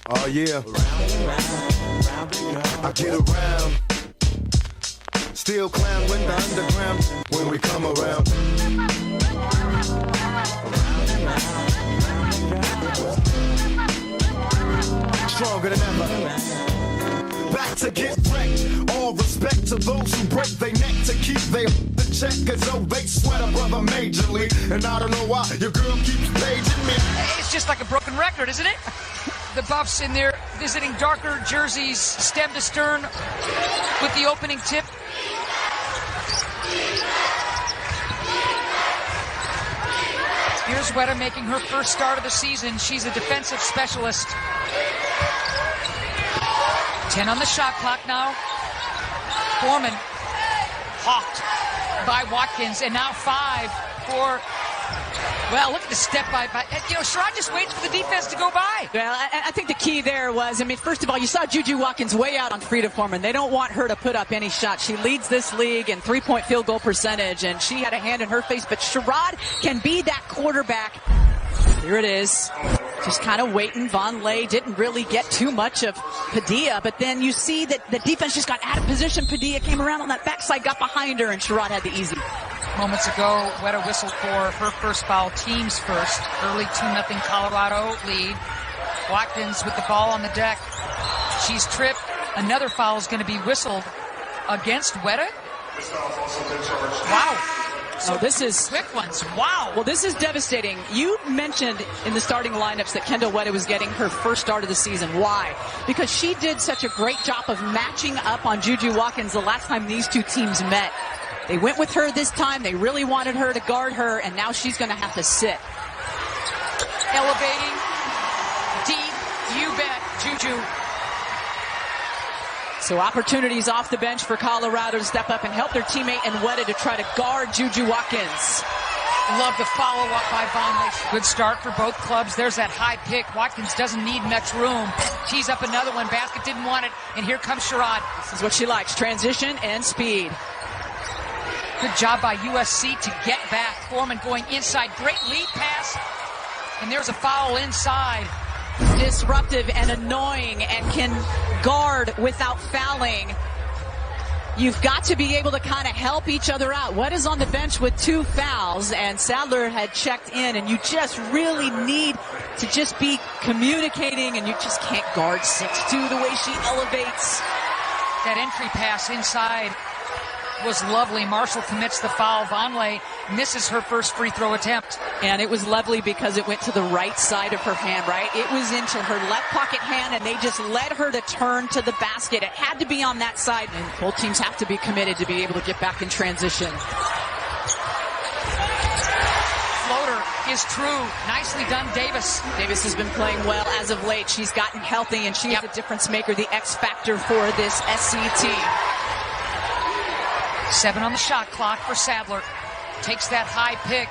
Oh yeah, I get around. Still clown when the underground, when we come around. Stronger than ever. Back to get wrecked. All respect to those who break their neck to keep their the check, cause oh, they sweat a brother majorly. And I don't know why your girl keeps paging me. It's just like a broken record, isn't it? The Buffs in there visiting darker jerseys, stem to stern, with the opening tip. Here's Weta making her first start of the season. She's a defensive specialist. 10 on the shot clock now. Foreman hawked by Watkins, and now 5 for, well, look at the step by, Sherrod just waits for the defense to go by. Well, I think the key there was, first of all, you saw JuJu Watkins way out on Frida Foreman. They don't want her to put up any shots. She leads this league in three-point field goal percentage, and she had a hand in her face, but Sherrod can be that quarterback. Here it is. Just kind of waiting. Vonleh didn't really get too much of Padilla, but then you see that the defense just got out of position. Padilla came around on that backside, got behind her, and Sherrod had the easy. Moments ago, Weta whistled for her first foul, team's first. Early 2-0 Colorado lead. Watkins with the ball on the deck. She's tripped. Another foul is going to be whistled against Weta. Wow. So this is quick ones. Wow. Well, this is devastating. You mentioned in the starting lineups that Kendall Weta was getting her first start of the season. Why? Because she did such a great job of matching up on JuJu Watkins the last time these two teams met. They went with her this time. They really wanted her to guard her, and now she's going to have to sit. Elevating. Deep. You bet. JuJu. So opportunities off the bench for Colorado to step up and help their teammate and Weta to try to guard JuJu Watkins. Love the follow-up by Vonleh. Good start for both clubs. There's that high pick. Watkins doesn't need much room. Tees up another one. Basket didn't want it. And here comes Sherrod. This is what she likes. Transition and speed. Good job by USC to get back. Foreman going inside. Great lead pass. And there's a foul inside. Disruptive and annoying and can guard without fouling. You've got to be able to kind of help each other out. Weta's on the bench with 2 fouls, and Sadler had checked in, and you just really need to just be communicating, and you just can't guard 6'2" the way she elevates. That entry pass inside was lovely. Marshall commits the foul. Vonleh misses her first free throw attempt. And it was lovely because it went to the right side of her hand, right? It was into her left pocket hand, and they just led her to turn to the basket. It had to be on that side, and both teams have to be committed to be able to get back in transition. Floater is true. Nicely done, Davis. Davis has been playing well as of late. She's gotten healthy, and she is a difference maker, the X factor for this SC team. 7 on the shot clock for Sadler. Takes that high pick.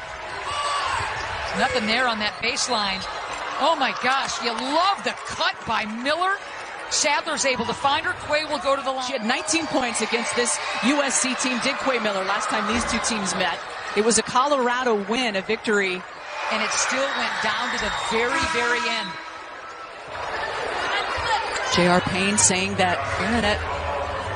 Nothing there on that baseline. Oh my gosh, you love the cut by Miller. Sadler's able to find her. Quay will go to the line. She had 19 points against this USC team, did Quay Miller, last time these two teams met. It was a Colorado win, a victory. And it still went down to the very, very end. J.R. Payne saying that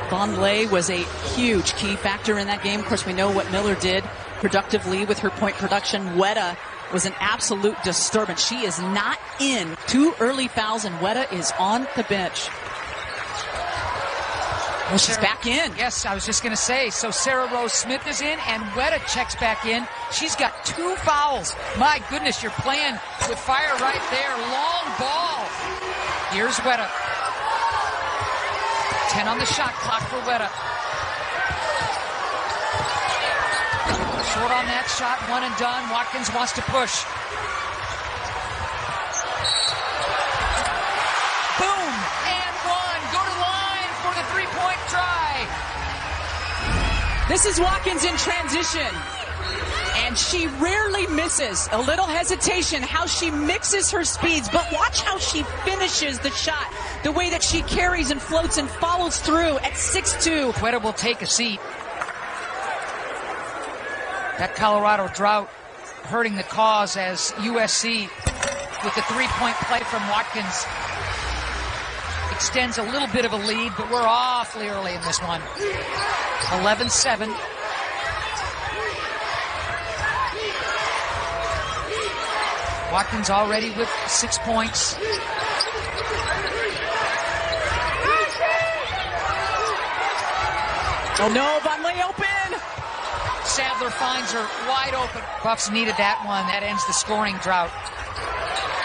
Vonleh was a huge key factor in that game. Of course, we know what Miller did productively with her point production. Weta was an absolute disturbance. She is not in. 2 early fouls, and Weta is on the bench. Well, she's back in. Yes, I was just going to say. So Sarah Rose Smith is in, and Weta checks back in. She's got 2 fouls. My goodness, you're playing with fire right there. Long ball. Here's Weta. 10 on the shot clock for Weta. Short on that shot, 1 and done. Watkins wants to push. Boom, and 1. Go to the line for the 3-point try. This is Watkins in transition. And she rarely misses. A little hesitation, how she mixes her speeds, but watch how she finishes the shot. The way that she carries and floats and follows through at 6'2". Weta will take a seat. That Colorado drought hurting the cause as USC with the 3-point play from Watkins extends a little bit of a lead, but we're awfully early in this one. 11-7. Watkins already with 6 points. Oh no, Vonleh open! Sadler finds her wide open. Buffs needed that one. That ends the scoring drought.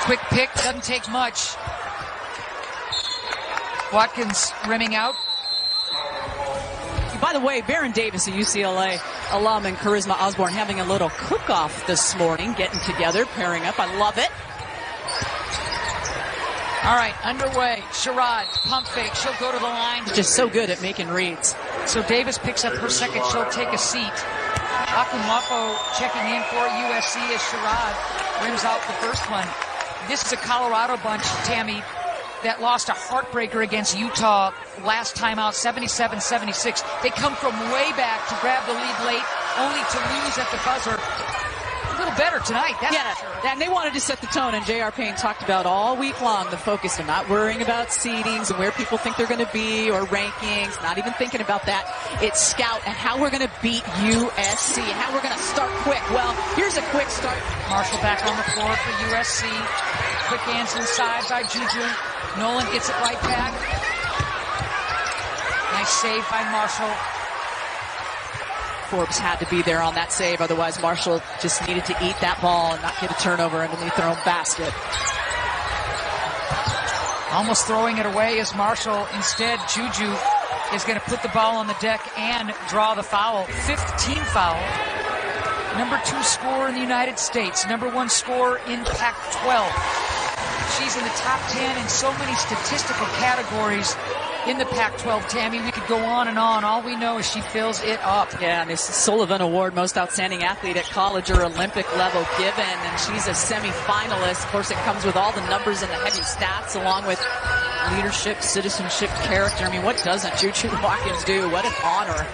Quick pick, doesn't take much. Watkins rimming out. By the way, Baron Davis, a UCLA alum, and Charisma Osborne having a little cook-off this morning, getting together, pairing up. I love it. All right, underway. Sherrod, pump fake. She'll go to the line. Just so good at making reads. So Davis picks up her second. She'll take a seat. Akumwafo checking in for USC as Sherrod rims out the first one. This is a Colorado bunch, Tammy, that lost a heartbreaker against Utah last time out, 77-76. They come from way back to grab the lead late, only to lose at the buzzer. A little better tonight, that's for sure. And they wanted to set the tone, and J.R. Payne talked about all week long the focus of not worrying about seedings and where people think they're going to be or rankings, not even thinking about that. It's scout and how we're going to beat USC, how we're going to start quick. Well, here's a quick start. Marshall back on the floor for USC. Quick hands inside by JuJu. Nolan gets it right back. Nice save by Marshall. Forbes had to be there on that save, otherwise Marshall just needed to eat that ball and not get a turnover underneath their own basket. Almost throwing it away is Marshall. Instead, JuJu is going to put the ball on the deck and draw the foul. 5th team foul. Number 2 scorer in the United States. Number 1 scorer in Pac-12. She's in the top 10 in so many statistical categories in the Pac-12, Tammy. We could go on and on. All we know is she fills it up. Yeah, and this Sullivan Award, Most Outstanding Athlete at college or Olympic level given, and she's a semifinalist. Of course, it comes with all the numbers and the heavy stats, along with leadership, citizenship, character. I mean, what doesn't JuJu Watkins do? What an honor.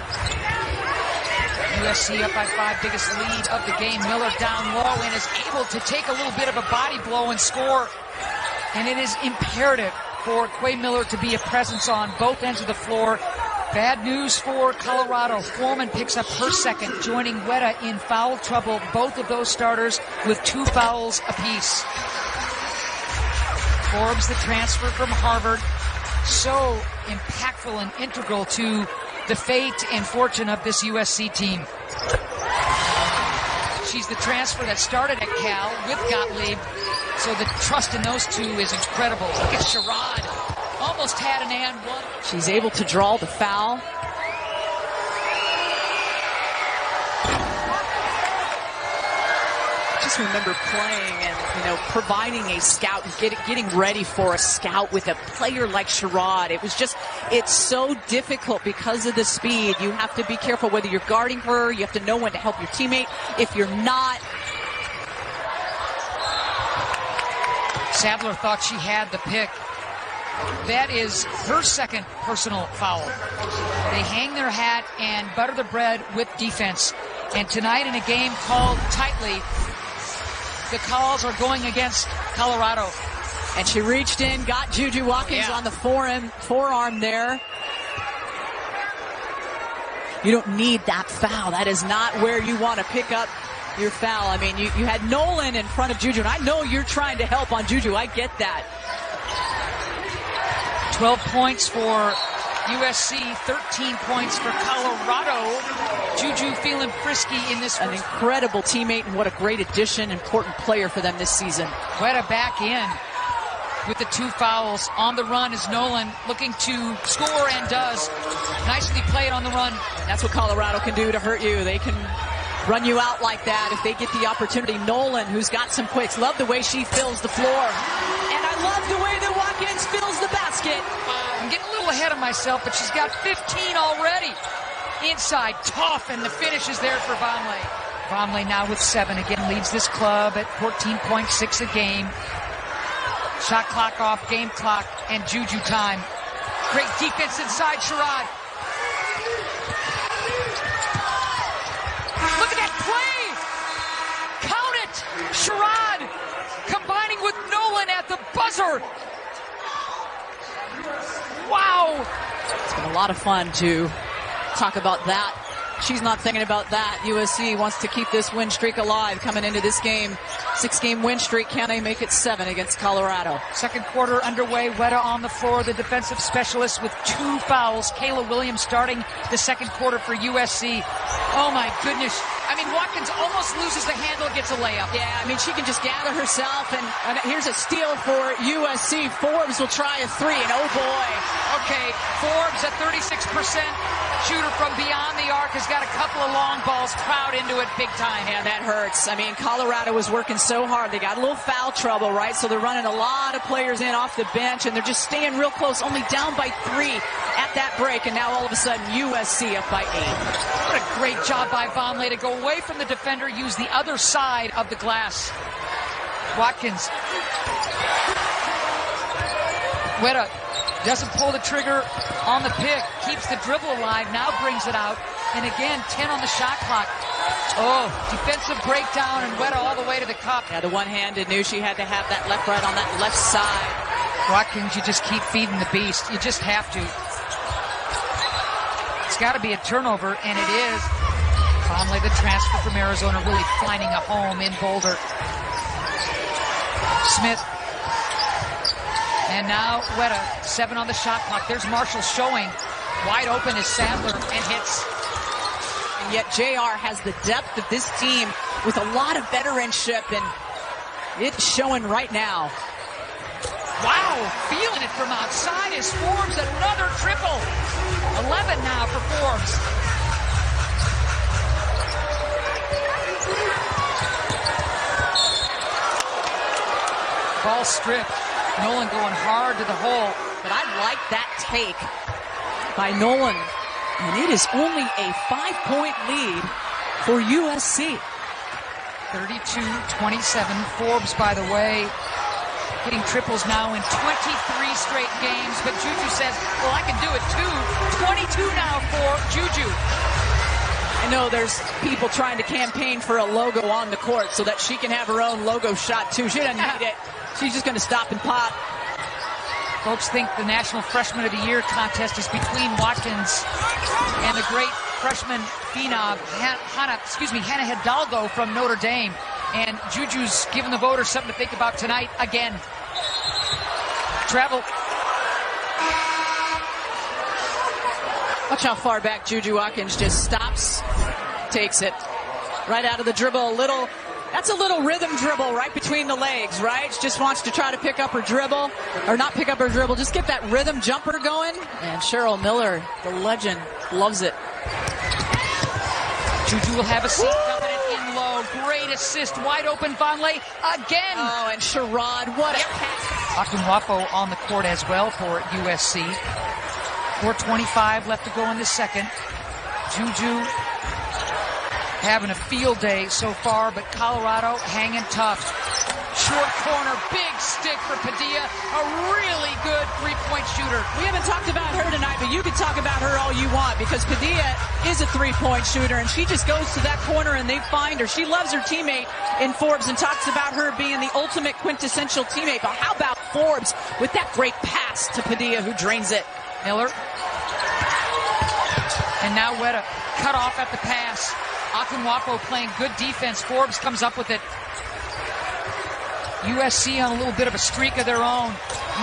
USC up by 5, biggest lead of the game. Miller down low and is able to take a little bit of a body blow and score. And it is imperative for Quay Miller to be a presence on both ends of the floor. Bad news for Colorado. Foreman picks up her second, joining Weta in foul trouble. Both of those starters with 2 fouls apiece. Forbes, the transfer from Harvard, so impactful and integral to the fate and fortune of this USC team. She's the transfer that started at Cal with Gottlieb, so the trust in those two is incredible. Look at Sherrod. Almost had an and one. She's able to draw the foul. Just remember playing and, providing a scout and getting ready for a scout with a player like Sherrod. It's so difficult because of the speed. You have to be careful whether you're guarding her. You have to know when to help your teammate. If you're not. Sadler thought she had the pick. That is her second personal foul. They hang their hat and butter the bread with defense. And tonight in a game called tightly, the calls are going against Colorado. And she reached in, got JuJu Watkins on the forearm there. You don't need that foul. That is not where you want to pick up your foul. I mean, you had Nolan in front of JuJu, and I know you're trying to help on JuJu. I get that. 12 points for USC, 13 points for Colorado. JuJu feeling frisky in this An incredible teammate, and what a great addition, important player for them this season. Weta back in with the 2 fouls. On the run is Nolan, looking to score and does. Nicely played on the run. That's what Colorado can do to hurt you. They can run you out like that if they get the opportunity. Nolan, who's got some quicks. Love the way she fills the floor. And I love the way that Watkins fills the basket. I'm getting a little ahead of myself, but she's got 15 already. Inside, tough, and the finish is there for Vonleh. Vonleh now with 7, again leads this club at 14.6 a game. Shot clock off, game clock, and JuJu time. Great defense inside Sherrod. Look at that play! Count it! Sherrod combining with Nolan at the buzzer. lot of fun to talk about that. She's not thinking about that. USC wants to keep this win streak alive coming into this game. 6-game win streak. Can they make it 7 against Colorado? Second quarter underway. Weta on the floor, the defensive specialist with 2 fouls. Kayla Williams starting the second quarter for USC. Oh my goodness. I mean, Watkins almost loses the handle, gets a layup. Yeah, I mean, she can just gather herself, and here's a steal for USC. Forbes will try a 3, and oh boy. Okay, Forbes at 36%. Shooter from beyond the arc has got a couple of long balls, plowed into it big time. Yeah, that hurts. I mean, Colorado was working so hard. They got a little foul trouble, right? So they're running a lot of players in off the bench, and they're just staying real close, only down by 3 at that break, and now all of a sudden USC up by 8. What a great job by Vonleh to go away from the defender, use the other side of the glass. Watkins. Weta doesn't pull the trigger on the pick, keeps the dribble alive, now brings it out, and again, 10 on the shot clock. Oh, defensive breakdown, and Weta all the way to the cup. Yeah, the one-handed knew she had to have that left-right on that left side. Watkins, you just keep feeding the beast. You just have to. It's got to be a turnover, and it is. Vonleh, the transfer from Arizona, really finding a home in Boulder. Smith. And now Weta, 7 on the shot clock. There's Marshall showing. Wide open is Sadler and hits. And yet JR has the depth of this team with a lot of veteranship, and it's showing right now. Wow, feeling it from outside is Forbes, another triple. 11 now for Forbes. Ball stripped. Nolan going hard to the hole. But I like that take by Nolan. And it is only a 5-point lead for USC. 32-27. Forbes, by the way, hitting triples now in 23 straight games. But JuJu says, well, I can do it too. 22 now for JuJu. I know there's people trying to campaign for a logo on the court so that she can have her own logo shot too. She doesn't need it. She's just going to stop and pop. Folks think the National Freshman of the Year contest is between Watkins and the great freshman phenom, Hannah Hidalgo from Notre Dame. And JuJu's giving the voters something to think about tonight again. Travel. Watch how far back JuJu Watkins just stops, takes it right out of the dribble. That's a little rhythm dribble right between the legs, right? She just wants to try to pick up her dribble, or not pick up her dribble, just get that rhythm jumper going. And Cheryl Miller, the legend, loves it. JuJu will have a seat coming in low. Great assist, wide open Vonleh again. Oh, and Sherrod, what a pass. Akunwafo on the court as well for USC. 4:25 left to go in the second. JuJu having a field day so far, but Colorado hanging tough. Short corner, big stick for Padilla. A really good three-point shooter. We haven't talked about her tonight, but you can talk about her all you want, because Padilla is a three-point shooter, and she just goes to that corner and they find her. She loves her teammate in Forbes and talks about her being the ultimate quintessential teammate. But how about Forbes with that great pass to Padilla, who drains it? Miller. And now Weta cut off at the pass. Akunwafo playing good defense. Forbes comes up with it. USC on a little bit of a streak of their own.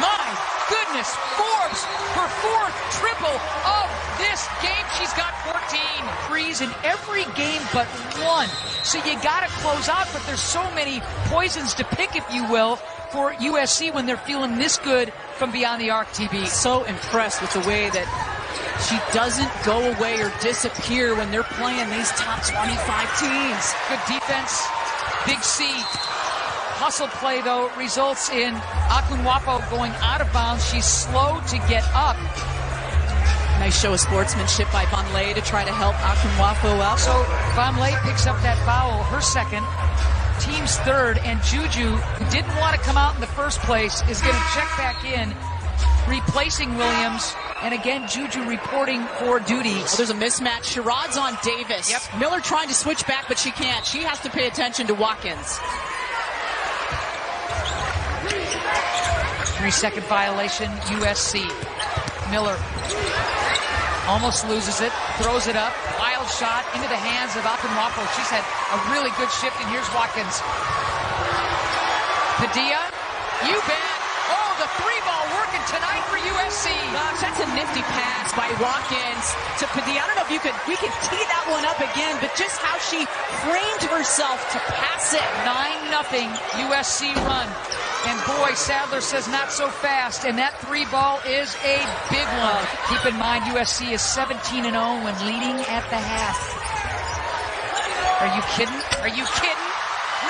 My goodness, Forbes, her 4th triple of this game. She's got 14 threes in every game but one. So you got to close out, but there's so many poisons to pick, if you will, for USC when they're feeling this good from beyond the arc, TB. So impressed with the way that she doesn't go away or disappear when they're playing these top 25 teams. Good defense, big C. Hustle play, though, results in Akunwafo going out of bounds. She's slow to get up. Nice show of sportsmanship by Vonleh to try to help Akunwafo up. So Vonleh picks up that foul, her second, team's third, and JuJu, who didn't want to come out in the first place, is going to check back in, replacing Williams. And again, JuJu reporting for duty. Well, there's a mismatch. Sherrod's on Davis. Yep. Miller trying to switch back, but she can't. She has to pay attention to Watkins. 3-second violation, USC. Miller. Almost loses it, throws it up, wild shot into the hands of Alpenwaffle. She's had a really good shift, and here's Watkins. Padilla, you bet. Oh, the three ball working tonight for USC. Gosh, that's a nifty pass by Watkins to Padilla. I don't know if we could tee that one up again, but just how she framed herself to pass it. 9-0 USC run. And boy, Sadler says not so fast, and that three ball is a big one. Keep in mind, USC is 17-0 when leading at the half. Are you kidding? Are you kidding?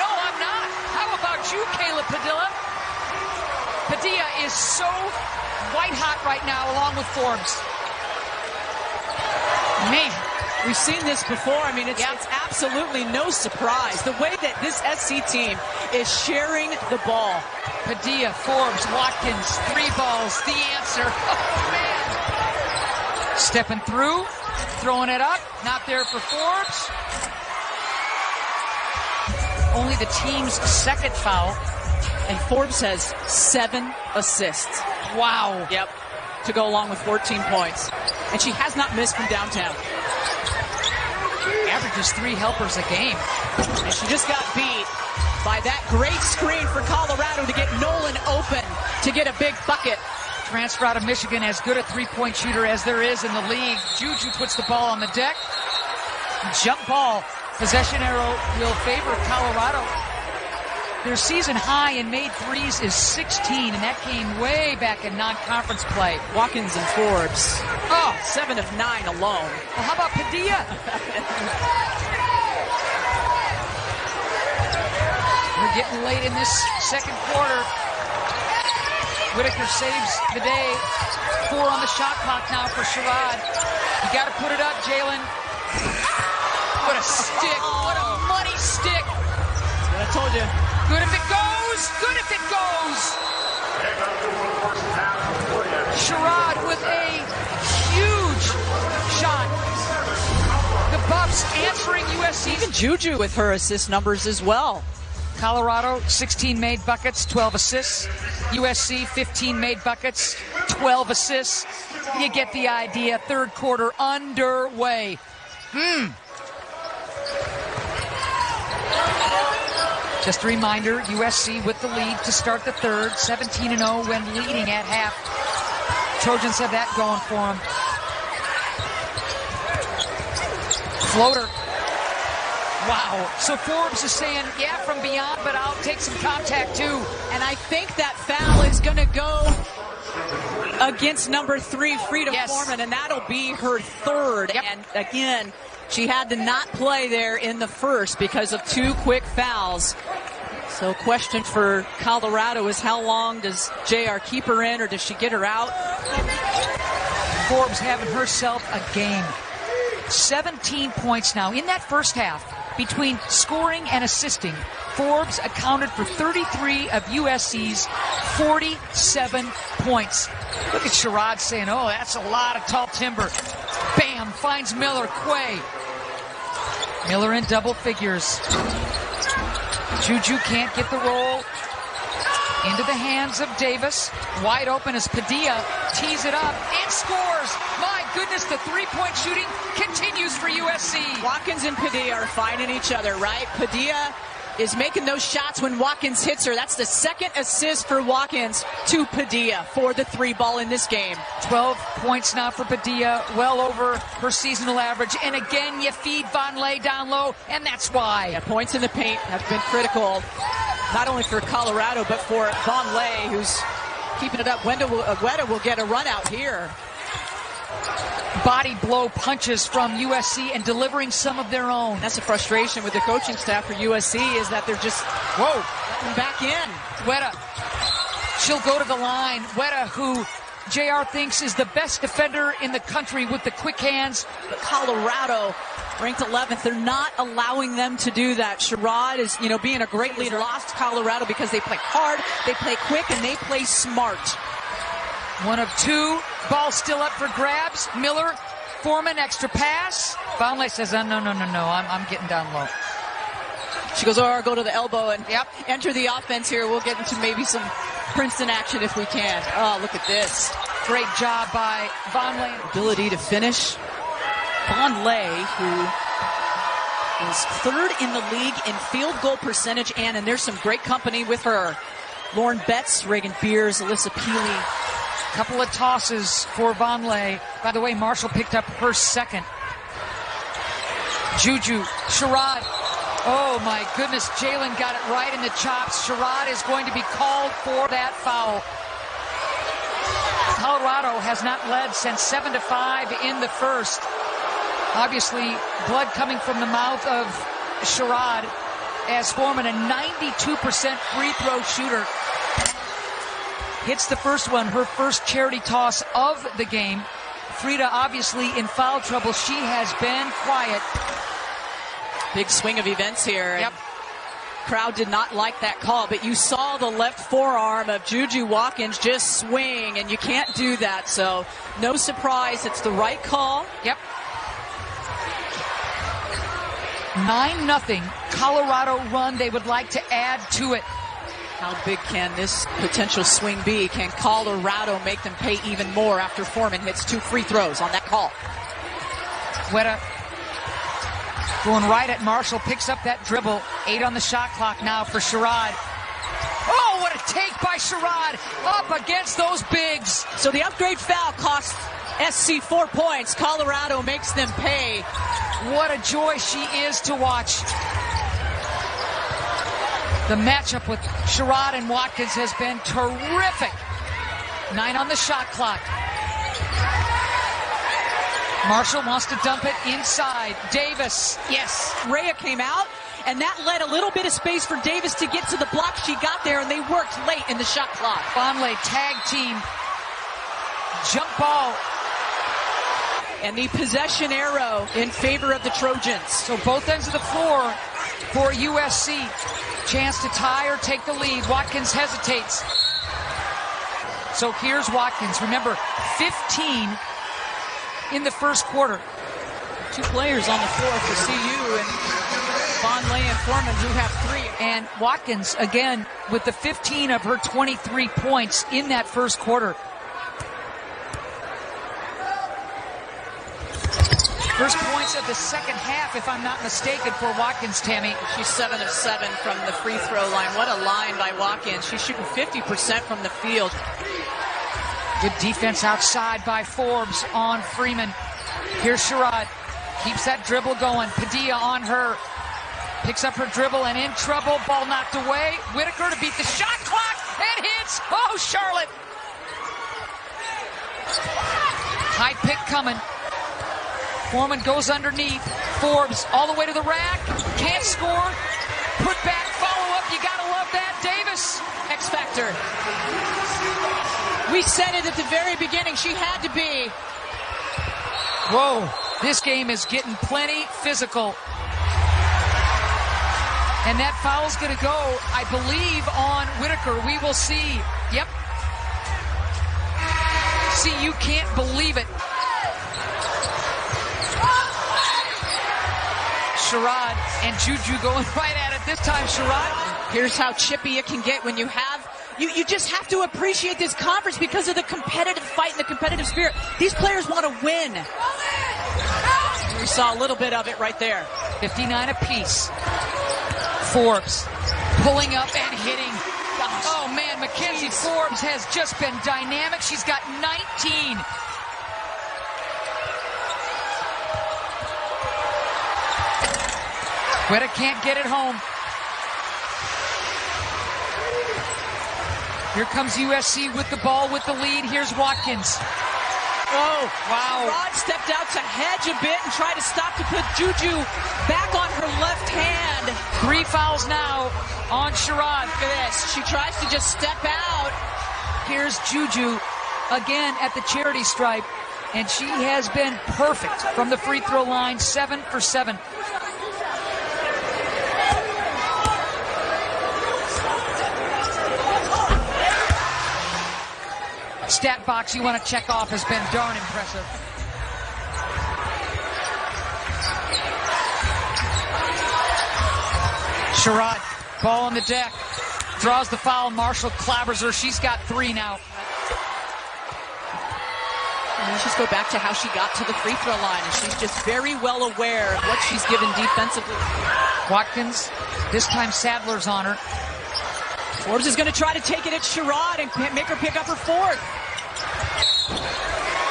No, I'm not. How about you, Kayla Padilla? Padilla is so white hot right now, along with Forbes. Man, we've seen this before. I mean, it's absolutely no surprise. The way that this SC team is sharing the ball. Padilla, Forbes, Watkins, three balls, the answer. Oh, man. Stepping through, throwing it up, not there for Forbes. Only the team's second foul. And Forbes has 7 assists. Wow. Yep. To go along with 14 points. And she has not missed from downtown. Averages 3 helpers a game. And she just got beat by that great screen for Colorado to get Nolan open to get a big bucket. Transfer out of Michigan, as good a three-point shooter as there is in the league. JuJu puts the ball on the deck. Jump ball. Possession arrow will favor Colorado. Their season high in made threes is 16, and that came way back in non-conference play. Watkins and Forbes. Oh, 7 of 9 alone. Well, how about Padilla? We're getting late in this second quarter. Whitaker saves the day. 4 on the shot clock now for Sherrod. You got to put it up, Jalen. What a stick. What a money stick. I told you. Good if it goes. Good if it goes. Sherrod with a huge shot. The Buffs answering USC. Even JuJu with her assist numbers as well. Colorado, 16 made buckets, 12 assists. USC, 15 made buckets, 12 assists. You get the idea. Third quarter underway. Just a reminder, USC with the lead to start the third, 17-0 when leading at half. Trojans have that going for them. Floater. Wow. So Forbes is saying, yeah, from beyond, but I'll take some contact too. And I think that foul is going to go against number 3, Frida Foreman, and that'll be her third. Yep. And again, she had to not play there in the first because of 2 quick fouls. So question for Colorado is, how long does JR keep her in, or does she get her out? Forbes having herself a game. 17 points now in that first half. Between scoring and assisting, Forbes accounted for 33 of USC's 47 points. Look at Sherrod saying, oh, that's a lot of tall timber. Bam, finds Miller. Quay. Miller in double figures. JuJu can't get the roll. Into the hands of Davis. Wide open as Padilla tees it up and scores. My goodness, the three-point shooting continues for USC. Watkins and Padilla are finding each other, right? Padilla is making those shots when Watkins hits her. That's the second assist for Watkins to Padilla for the 3 ball in this game. 12 points now for Padilla, well over her seasonal average. And again, you feed Vonleh down low, and that's why. Yeah, points in the paint have been critical, not only for Colorado, but for Vonleh, who's keeping it up. Weta will get a run out here. Body blow punches from USC and delivering some of their own. That's a frustration with the coaching staff for USC, is that they're just, back in. Weta, she'll go to the line. Weta, who JR thinks is the best defender in the country with the quick hands. But Colorado, ranked 11th, they're not allowing them to do that. Sherrod is, being a great leader. Lost Colorado because they play hard, they play quick, and they play smart. 1 of 2. Ball still up for grabs. Miller, Foreman, extra pass. Vonleh says, no, I'm getting down low. She goes, I'll go to the elbow and enter the offense here. We'll get into maybe some Princeton action if we can. Oh, look at this. Great job by Vonleh. Ability to finish. Vonleh, who is third in the league in field goal percentage, and there's some great company with her. Lauren Betts, Reagan Beers, Alyssa Peely. Couple of tosses for Vonleh. By the way, Marshall picked up her second. JuJu, Sherrod. Oh my goodness, Jalen got it right in the chops. Sherrod is going to be called for that foul. Colorado has not led since 7-5 in the first. Obviously, blood coming from the mouth of Sherrod as Foreman, a 92% free throw shooter. Hits the first one, her first charity toss of the game. Frida obviously in foul trouble. She has been quiet. Big swing of events here. Yep. Crowd did not like that call, but you saw the left forearm of JuJu Watkins just swing, and you can't do that. So no surprise, it's the right call. Yep. 9-0 Colorado run. They would like to add to it. How big can this potential swing be? Can Colorado make them pay even more after Foreman hits 2 free throws on that call? Weta going right at Marshall, picks up that dribble. 8 on the shot clock now for Sherrod. Oh, what a take by Sherrod up against those bigs. So the upgrade foul costs SC 4 points. Colorado makes them pay. What a joy she is to watch. The matchup with Sherrod and Watkins has been terrific. 9 on the shot clock. Marshall wants to dump it inside. Davis, yes. Rhea came out, and that led a little bit of space for Davis to get to the block. She got there, and they worked late in the shot clock. Vonleh tag team. Jump ball. And the possession arrow in favor of the Trojans. So both ends of the floor for USC. Chance to tie or take the lead. Watkins hesitates. So here's Watkins. Remember, 15 in the first quarter. 2 players on the floor for CU, and Vonleh and Foreman, who have 3. And Watkins, again, with the 15 of her 23 points in that first quarter. First points of the second half, if I'm not mistaken, for Watkins, Tammy. She's 7 of 7 from the free throw line. What a line by Watkins. She's shooting 50% from the field. Good defense outside by Forbes on Freeman. Here's Sherrod. Keeps that dribble going. Padilla on her. Picks up her dribble and in trouble. Ball knocked away. Whitaker to beat the shot clock and hits. Oh, Charlotte. High pick coming. Foreman goes underneath. Forbes all the way to the rack. Can't score. Put back, follow up. You gotta love that. Davis. X Factor. We said it at the very beginning. She had to be. Whoa. This game is getting plenty physical. And that foul's going to go, I believe, on Whitaker. We will see. Yep. See, you can't believe it. Sherrod and JuJu going right at it this time. Sherrod. Here's how chippy it can get when you have. You just have to appreciate this conference because of the competitive fight and the competitive spirit. These players want to win. We saw a little bit of it right there. 59 apiece. Forbes pulling up and hitting. Oh man, McKenzie Forbes has just been dynamic. She's got 19. Weta can't get it home. Here comes USC with the ball, with the lead. Here's Watkins. Oh, wow. Rod stepped out to hedge a bit and try to stop to put JuJu back on her left hand. 3 fouls now on Sherrod. Look at this. She tries to just step out. Here's JuJu again at the charity stripe. And she has been perfect from the free throw line. 7 for 7. Stat box you want to check off has been darn impressive. Sherrod, ball on the deck, draws the foul. Marshall clobbers her. She's got 3 now. Let's just go back to how she got to the free throw line, and she's just very well aware of what she's given defensively. Watkins, this time Sadler's on her. Forbes is going to try to take it at Sherrod and make her pick up her fourth.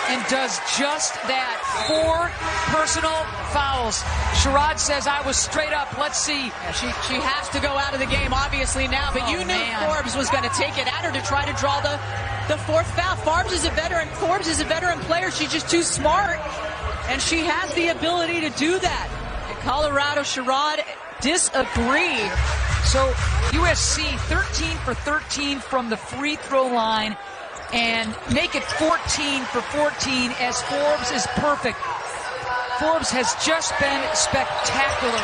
And does just that. 4 personal fouls. Sherrod says, I was straight up. Let's see. Yeah, she has to go out of the game, obviously, now. But you knew Forbes was going to take it at her to try to draw the fourth foul. Forbes is a veteran player. She's just too smart. And she has the ability to do that. And Colorado, Sherrod disagreed. So USC 13 for 13 from the free throw line. And make it 14 for 14 as Forbes is perfect. Forbes has just been spectacular.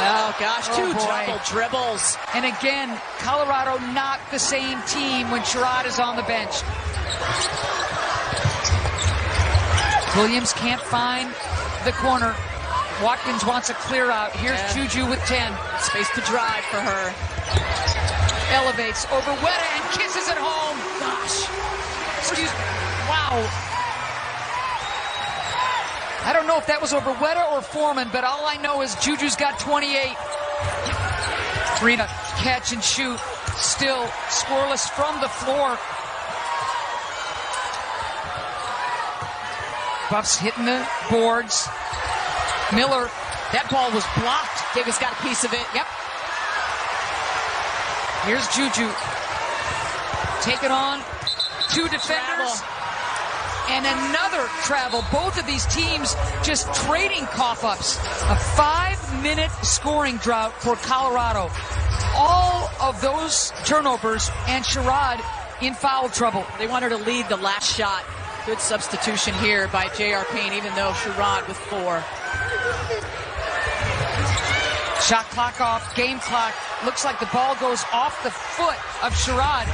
Oh, gosh, two double dribbles. And again, Colorado not the same team when Sherrod is on the bench. Williams can't find the corner. Watkins wants a clear out. Here's JuJu with 10. Space to drive for her. Elevates over Weta and kisses it home. Gosh. Wow. I don't know if that was over Weta or Foreman, but all I know is JuJu's got 28. Rena, catch and shoot. Still scoreless from the floor. Buffs hitting the boards. Miller, that ball was blocked. Davis got a piece of it. Yep. Here's JuJu. Take it on. 2 defenders. And another travel. Both of these teams just trading cough-ups. A 5-minute scoring drought for Colorado. All of those turnovers and Sherrod in foul trouble. They want her to lead the last shot. Good substitution here by J.R. Payne, even though Sherrod with 4. Shot clock off, game clock. Looks like the ball goes off the foot of Sherrod.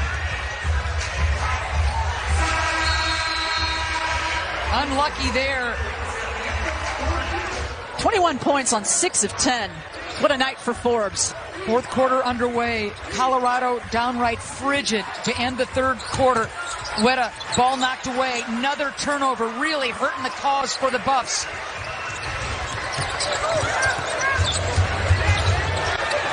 Unlucky there. 21 points on 6 of 10. What a night for Forbes. Fourth quarter underway. Colorado downright frigid to end the third quarter. Weta, ball knocked away. Another turnover, really hurting the cause for the Buffs.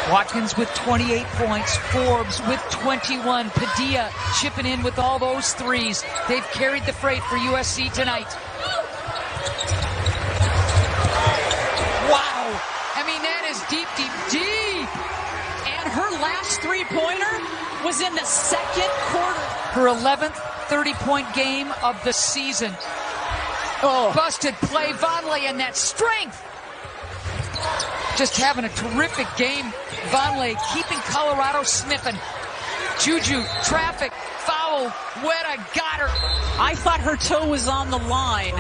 Watkins with 28 points. Forbes with 21. Padilla chipping in with all those threes. They've carried the freight for USC tonight. Wow. I mean, that is deep, deep, deep. And her last three-pointer was in the second quarter. Her 11th 30-point game of the season. Oh. Busted play. Vonleh and that strength. Just having a terrific game. Vonleh keeping Colorado sniffing. JuJu, traffic, foul. Weta got her. I thought her toe was on the line,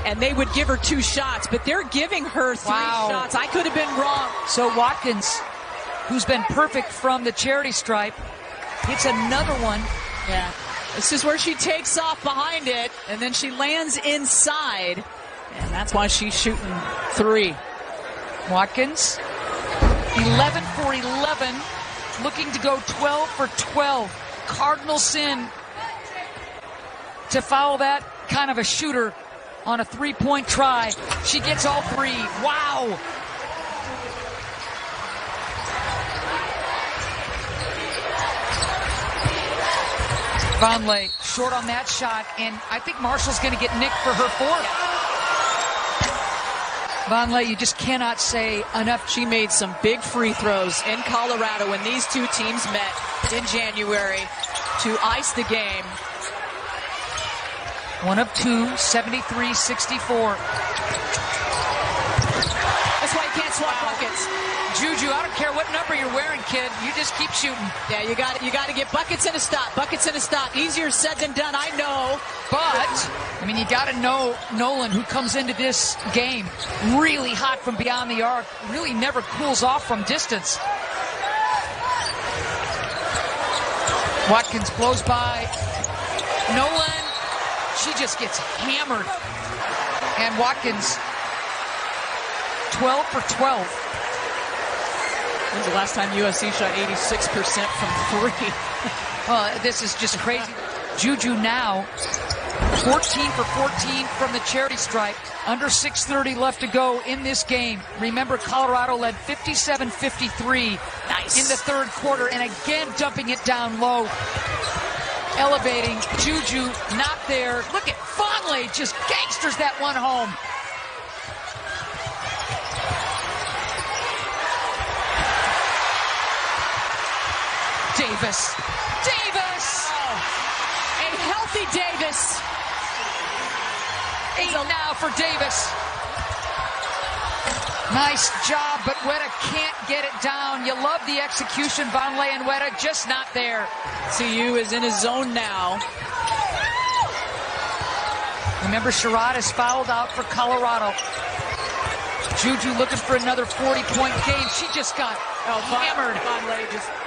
and they would give her 2 shots, but they're giving her 3 shots. I could have been wrong. So Watkins, who's been perfect from the charity stripe, hits another one. Yeah. This is where she takes off behind it, and then she lands inside, and that's why she's shooting 3. Watkins, 11 for 11, looking to go 12 for 12. Cardinal sin to foul that kind of a shooter on a 3-point try. She gets all 3. Wow. Vonleh short on that shot, and I think Marshall's going to get nicked for her 4th. Vonleh, you just cannot say enough. She made some big free throws in Colorado when these 2 teams met in January to ice the game. 1 of 2, 73-64. That's why you can't swap buckets. JuJu, I don't care what number you're wearing, kid. You just keep shooting. Yeah, you got to get buckets and a stop. Buckets and a stop. Easier said than done, I know. But, I mean, you got to know Nolan, who comes into this game really hot from beyond the arc, really never cools off from distance. Watkins blows by Nolan. She just gets hammered. And Watkins, 12 for 12. When's the last time USC shot 86% from 3? This is just crazy. JuJu now 14 for 14 from the charity stripe. Under 6:30 left to go in this game. Remember, Colorado led 57-53 in the third quarter, and again dumping it down low. Elevating. JuJu not there. Look at Fonley, just gangsters that one home. Davis. Oh, a healthy Davis. 8 now for Davis. Nice job, but Weta can't get it down. You love the execution. Vonleh and Weta just not there. CU is in his zone now. Remember, Sherrod is fouled out for Colorado. JuJu looking for another 40-point game. She just got hammered.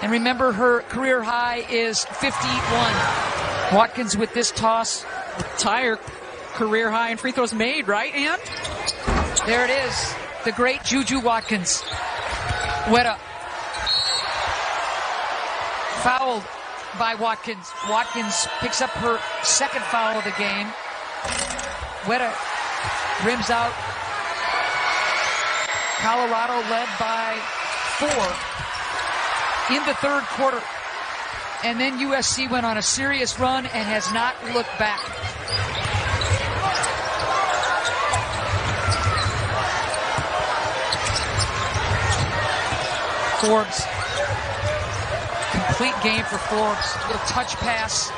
And remember, her career high is 51. Watkins with this toss. Entire career high in free throws made, right, Ann? There it is. The great JuJu Watkins. Weta. Fouled by Watkins. Watkins picks up her second foul of the game. Weta rims out. Colorado led by 4 in the third quarter. And then USC went on a serious run and has not looked back. Forbes. Complete game for Forbes. Little touch pass.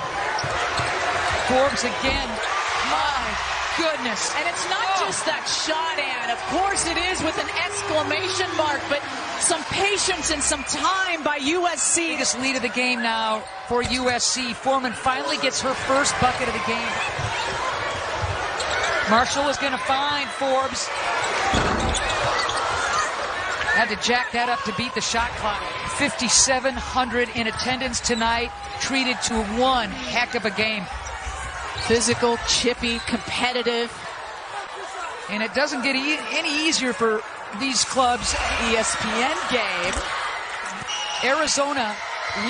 Forbes again. My goodness. And it's not just that shot, Ann. Of course it is with an exclamation mark, but some patience and some time by USC. Biggest lead of the game now for USC. Foreman finally gets her first bucket of the game. Marshall is going to find Forbes. Had to jack that up to beat the shot clock. 5,700 in attendance tonight. Treated to one heck of a game. Physical, chippy, competitive. And it doesn't get any easier for these clubs. ESPN game. Arizona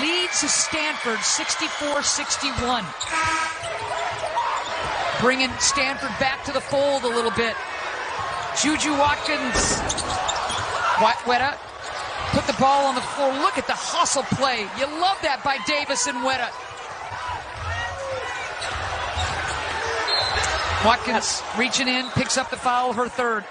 leads Stanford 64-61. Bringing Stanford back to the fold a little bit. JuJu Watkins. Weta put the ball on the floor. Look at the hustle play. You love that by Davis and Weta. Watkins reaching in, picks up the foul, her third.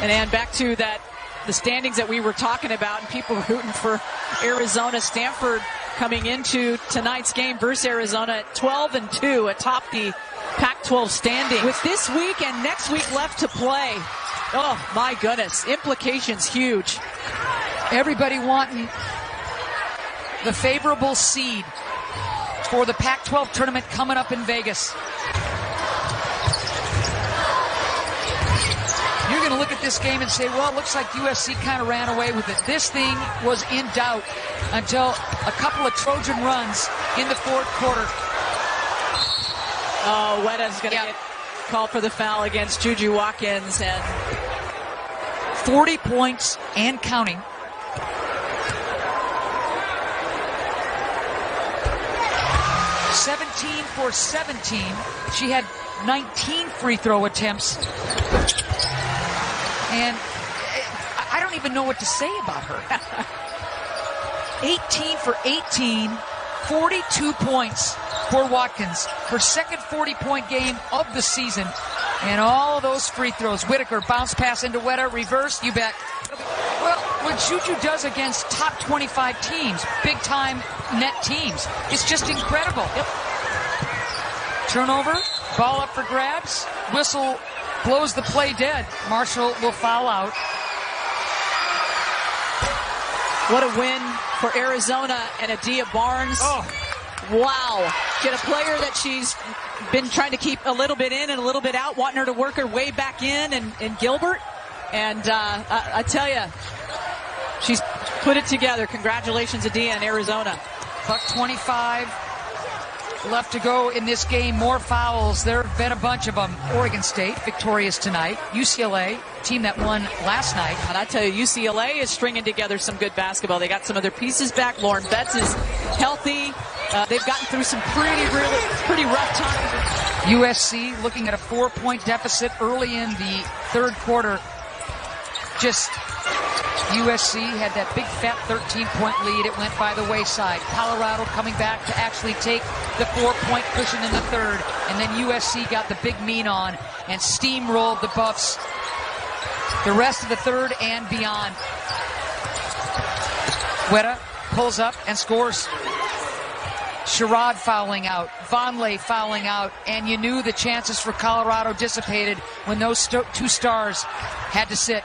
And back to the standings that we were talking about, and people rooting for Arizona. Stanford coming into tonight's game versus Arizona at 12-2 atop the Pac-12 standing. With this week and next week left to play. Oh, my goodness. Implications huge. Everybody wanting the favorable seed for the Pac-12 tournament coming up in Vegas. You're going to look at this game and say, well, it looks like USC kind of ran away with it. This thing was in doubt until a couple of Trojan runs in the fourth quarter. Oh, Weta's going to get called for the foul against JuJu Watkins. And 40 points and counting. (17 for 17). She had 19 free throw attempts. And I don't even know what to say about her. 18 for 18, 42 points for Watkins. Her second 40-point game of the season. And all of those free throws. Whitaker bounce pass into Weta, reverse, you bet. Well, what JuJu does against top 25 teams, big-time net teams, it's just incredible. Yep. Turnover, ball up for grabs, whistle blows the play dead. Marshall will foul out. What a win for Arizona and Adia Barnes. Oh. Wow. Get a player that she's been trying to keep a little bit in and a little bit out, wanting her to work her way back in Gilbert. And I tell you, she's put it together. Congratulations, Adia in Arizona. Buck 25 left to go in this game. More fouls. There have been a bunch of them. Oregon State victorious tonight. UCLA, team that won last night. And I tell you, UCLA is stringing together some good basketball. They got some of their pieces back. Lauren Betts is healthy. They've gotten through some pretty rough times. USC looking at a 4-point deficit early in the third quarter. Just USC had that big fat 13-point lead. It went by the wayside. Colorado coming back to actually take the 4-point cushion in the third. And then USC got the big mean on and steamrolled the Buffs the rest of the third and beyond. Weta pulls up and scores. Sherrod fouling out, Vonleh fouling out, and you knew the chances for Colorado dissipated when those two stars had to sit.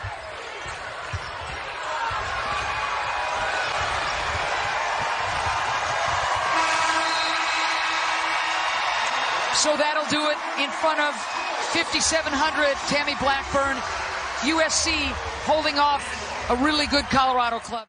So that'll do it in front of 5,700. Tammy Blackburn, USC holding off a really good Colorado club.